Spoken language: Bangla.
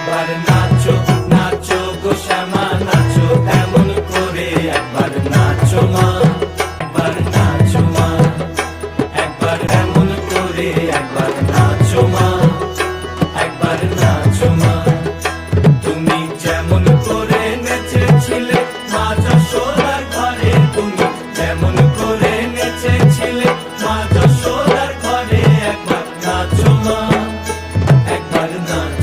একবার নাচো নাচো গো শ্যামা নাচো এমন করে একবার নাচো মা একবার নাচো মা একবার এমন করে একবার নাচো মা একবার নাচো মা তুমি যেমন করে নেচেছিলে মা যশোদার ঘরে তুমি যেমন করে নেচেছিলে মা যশোদার ঘরে একবার নাচো মা একবার নাচো